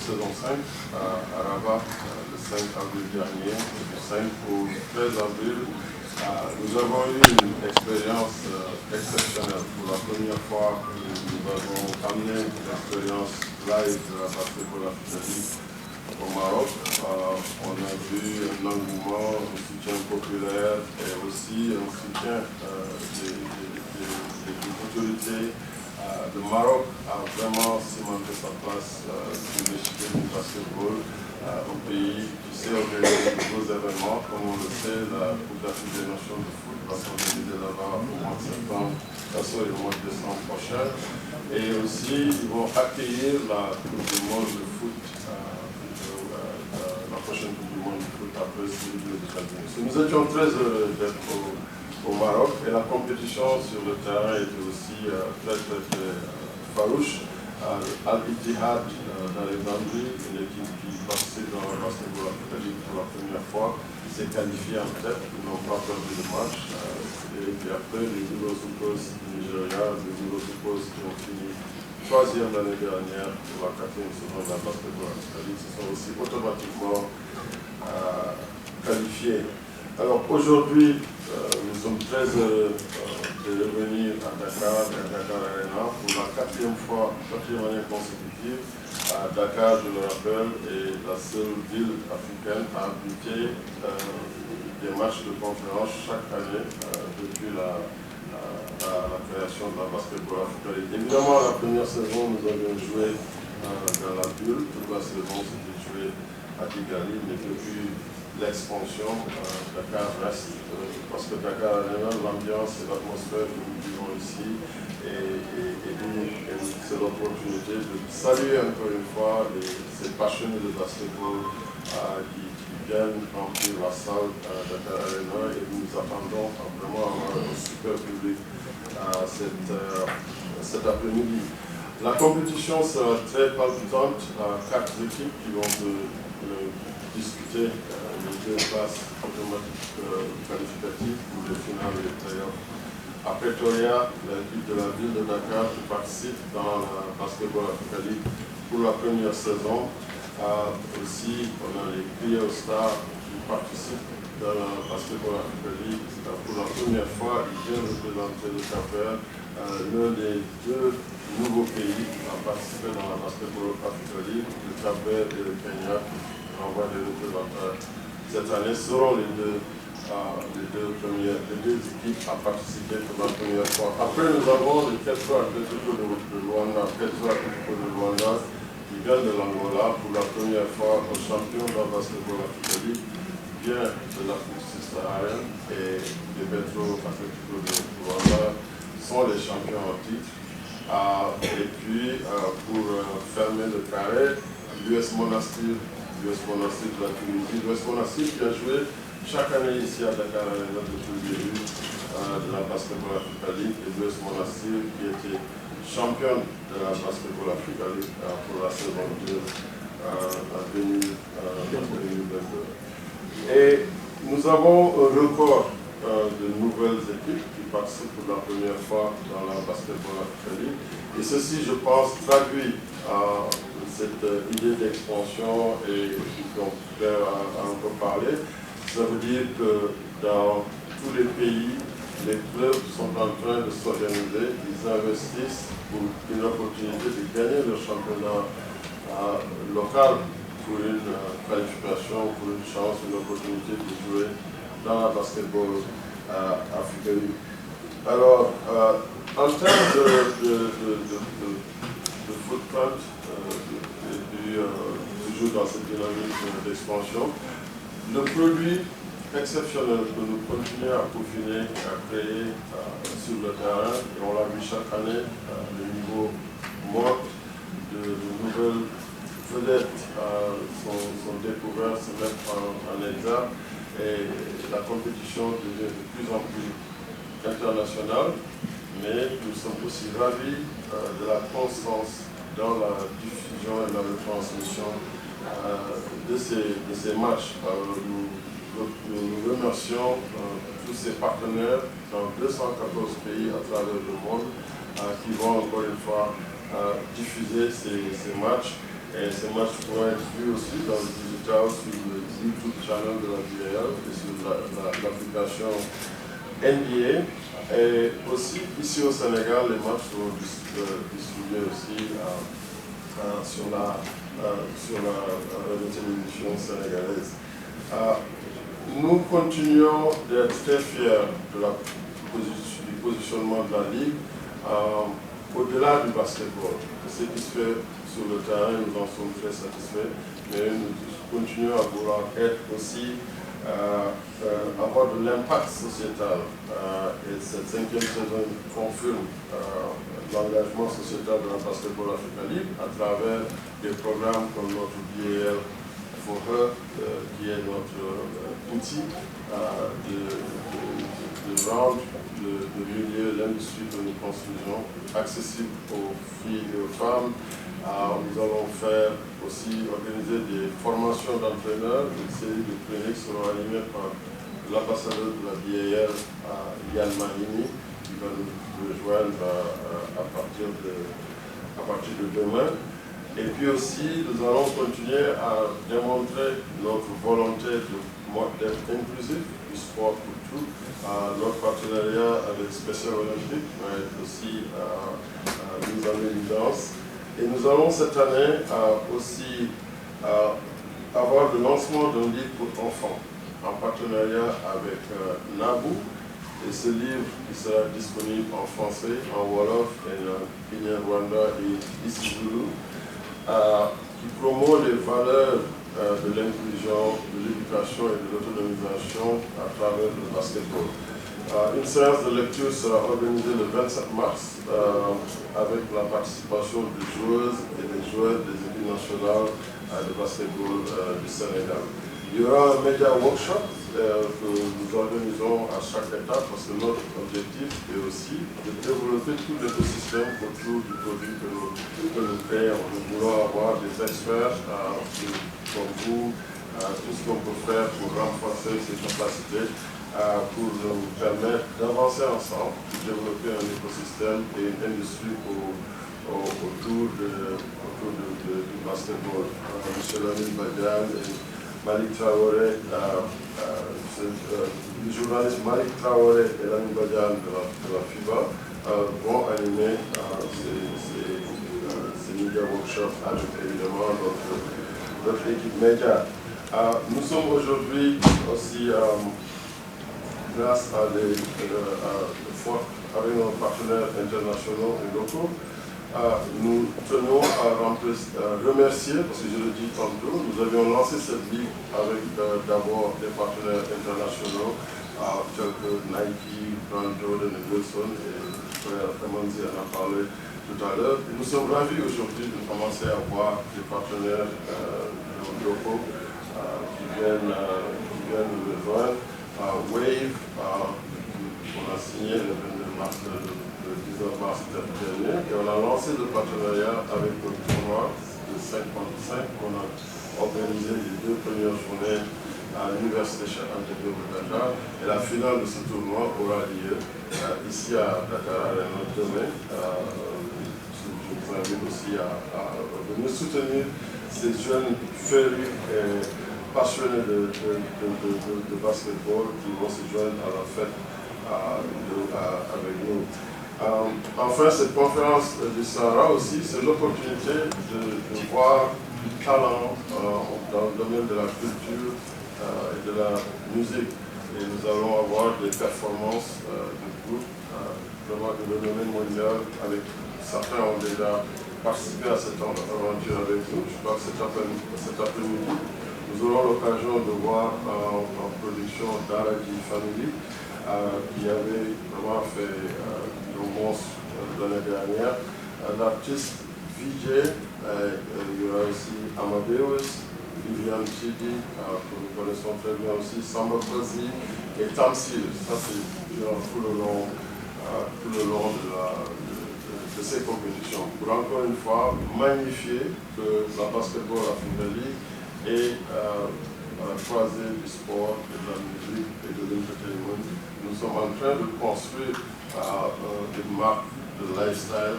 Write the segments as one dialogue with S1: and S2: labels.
S1: saison 5 à Rabat le 5 avril dernier, du 5 au 13 avril. Nous avons eu une expérience exceptionnelle. Pour la première fois, nous avons amené l'expérience live de la Basketball Africa League au Maroc. On a vu un engouement, un soutien populaire et aussi un soutien des autorités. Le Maroc a vraiment cimenté sa place sur l'échiquier du basketball, un pays qui sait organiser de gros événements, comme on le sait, la Coupe d'Afrique des Nations de foot va s'organiser là-bas au mois de septembre, et au mois de décembre prochain. Et aussi, ils vont accueillir la Coupe du monde de foot, la prochaine Coupe du monde de foot après celui des États-Unis. Nous étions très heureux d'être au Maroc et la compétition sur le terrain était aussi très farouche. Al-Ittihad d'Alexandrie, une équipe qui participe dans le Basketball Africa League pour la première fois, s'est qualifiée en tête, ils n'ont pas perdu le match. Et puis après, les Ugosucos du Nigeria, les Ugosucos qui ont fini 3e l'année dernière pour la 4e saison de la Basketball Africa League, se sont aussi automatiquement qualifiés. Alors aujourd'hui, nous sommes très heureux de revenir à Dakar et à Dakar Arena pour la 4e année consécutive. Dakar, je le rappelle, est la seule ville africaine à abriter des matchs de conférence chaque année depuis la création de la Basketball Africa League. Évidemment, la première saison, nous avions joué dans la bulle. Toute la saison, c'était joué à Kigali, mais depuis l'expansion, Dakar reste, parce que Dakar Arena, l'ambiance et l'atmosphère que nous vivons ici est unique. Et c'est l'opportunité de saluer encore une fois ces passionnés de basketball qui viennent remplir la salle Dakar Arena, et nous attendons vraiment avoir un super public cet après-midi. La compétition sera très palpitante. 4 équipes qui vont discuter les 2 places automatiques qualificatives pour les finales et les playoffs. À Pretoria, l'équipe de la ville de Dakar qui participe dans la Basketball Africa League pour la première saison. Aussi, on a les Clio Stars qui participent dans la Basketball Africa League pour la première fois. Ils viennent représenter le Cap-Vert, l'un des 2 nouveaux pays à participer dans la Basketball Africa League. Le Cap-Vert et le Kenya, qui envoient des représentants cette année, seront les deux équipes à participer pour la première fois. Après, nous avons le Petro Atletico de Luanda, qui vient de l'Angola pour la première fois, un champion de la Basketball Africa League, vient de l'Afrique subsaharienne, et les Petro Atletico de Luanda sont les champions en titre. Et puis, pour fermer le carré, l'US Monastir de la Tunisie. L'US Monastir qui a joué chaque année ici à Dakar Arena depuis le début de la Basketball Africa League, et l'US Monastir qui était championne de la Basketball Africa League pour la saison 2 en 2022. Et nous avons un record de nouvelles équipes qui participent pour la première fois dans la Basketball Africa League. Et ceci, je pense, traduit cette idée d'expansion et dont Pierre a un peu parlé. Ça veut dire que dans tous les pays, les clubs sont en train de s'organiser, ils investissent pour une opportunité de gagner le championnat local pour une qualification, pour une chance, une opportunité de jouer dans la Basketball Africa League. Alors, en termes de footprint, toujours dans cette dynamique d'expansion, le produit exceptionnel que nous continuons à peaufiner et à créer sur le terrain, et on l'a vu chaque année, le niveau monte, de nouvelles vedettes sont découvertes, se mettent en exergue, et la compétition devient de plus en plus internationale, mais nous sommes aussi ravis de la constance dans la diffusion et la retransmission de ces matchs. Nous remercions tous ces partenaires dans 214 pays à travers le monde qui vont encore une fois diffuser ces matchs. Et ces matchs pourront être vus aussi dans le digital sur le YouTube channel de la BAL et sur l'application NBA. Et aussi, ici au Sénégal, les matchs seront distribués aussi sur la télévision sénégalaise. Nous continuons d'être très fiers du positionnement de la Ligue au-delà du basketball. Ce qui se fait sur le terrain, nous en sommes très satisfaits, mais nous continuons à vouloir être aussi avoir de l'impact sociétal. Et cette 5e saison confirme l'engagement sociétal de la Basketball Africa League à travers des programmes comme notre BAL for Her, qui est notre outil de rendre le milieu, l'industrie que nous construisons accessible aux filles et aux femmes. Nous allons faire aussi organiser des formations d'entraîneurs. Une série de cliniques seront animées par l'ambassadeur de la BAL, Yann Mahimi, qui va nous rejoindre à partir de demain. Et puis aussi, nous allons continuer à démontrer notre volonté d'être inclusif du sport pour tout. Notre partenariat avec Special Olympics va être aussi mis en évidence. Et nous allons cette année aussi avoir le lancement d'un livre pour enfants en partenariat avec NABU. Et ce livre qui sera disponible en français, en Wolof, en Kinyarwanda et Isizulu, qui promeut les valeurs de l'inclusion, de l'éducation et de l'autonomisation à travers le basketball. Une séance de lecture sera organisée le 27 mars avec la participation des joueuses et des joueurs des équipes nationales de basketball du Sénégal. Il y aura un média workshop que nous organisons à chaque étape parce que notre objectif est aussi de développer tout l'écosystème autour du produit que nous créons. Nous voulons avoir des experts comme vous, tout ce qu'on peut faire pour renforcer ces capacités, pour nous permettre d'avancer ensemble, de développer un écosystème et une industrie autour du basketball. Monsieur Lamine Badian et Malik Traoré, le journaliste Malik Traoré et Lamine Badian de la FIBA vont animer ces media workshops avec évidemment notre équipe média. Nous sommes aujourd'hui aussi grâce avec nos partenaires internationaux et locaux, nous tenons à remercier, parce que je le dis tantôt, nous avions lancé cette ligue avec d'abord des partenaires internationaux tels que Nike, Brand Jordan et Wilson, et frère Amanzi en a parlé tout à l'heure. Nous sommes ravis aujourd'hui de commencer à voir des partenaires locaux qui viennent nous rejoindre. Wave, on a signé le 22 mars, le 19 mars dernier, et on a lancé le partenariat avec le tournoi de 5 contre 5 qu'on a organisé les 2 premières journées à l'Université Cheikh Anta Diop de Dakar. Et la finale de ce tournoi aura lieu ici à Dakar demain. Je vous invite aussi à venir soutenir ces jeunes férus et passionnés de basketball qui vont se joindre à la fête avec nous. Enfin, cette conférence du Sahara aussi, c'est l'opportunité de voir du talent dans le domaine de la culture et de la musique. Et nous allons avoir des performances de groupe vraiment de renommée mondiale. Certains ont déjà participé à cette aventure avec nous. Je crois que cet après-midi, nous aurons l'occasion de voir en production Daragi Family, qui avait vraiment fait le monstre l'année dernière. L'artiste VJ, il y aura aussi Amadeus, Viviane Chidi, que nous connaissons très bien aussi, Samba Kozi et Tamsil. Ça, c'est tout le long de ces compétitions. Pour encore une fois, magnifier que la Basketball Africa League et à la croisée du sport, de la musique et de l'entertainment, nous sommes en train de construire une marque de lifestyle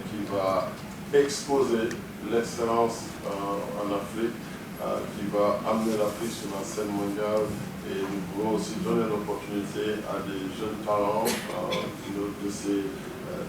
S1: qui va exposer l'excellence en Afrique, qui va amener l'Afrique sur la scène mondiale. Et nous pouvons aussi donner l'opportunité à des jeunes talents de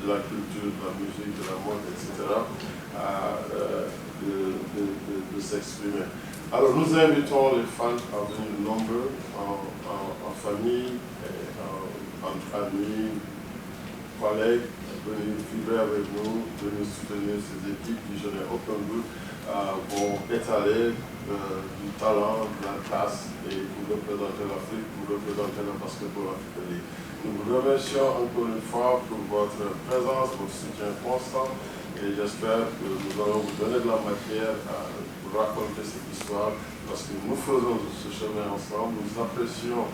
S1: la culture, de la musique, de la mode, etc., de s'exprimer. Alors nous invitons les fans à venir nombreux, en famille, entre amis, collègues, venir vibrer avec nous, venir soutenir ces équipes qui, je n'ai aucun doute, vont étaler du talent, de la classe et pour représenter l'Afrique, pour représenter le basketball africain. Nous vous remercions encore une fois pour votre présence, votre soutien constant et j'espère que nous allons vous donner de la matière pour raconter cette histoire parce que nous faisons ce chemin ensemble, nous apprécions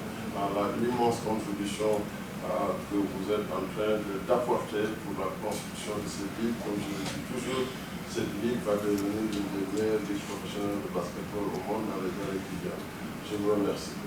S1: l'immense contribution que vous êtes en train d'apporter pour la construction de cette ligue. Comme je le dis toujours, cette ligue va devenir une des meilleures ligues professionnelles de basketball au monde dans les années qui viennent. Je vous remercie.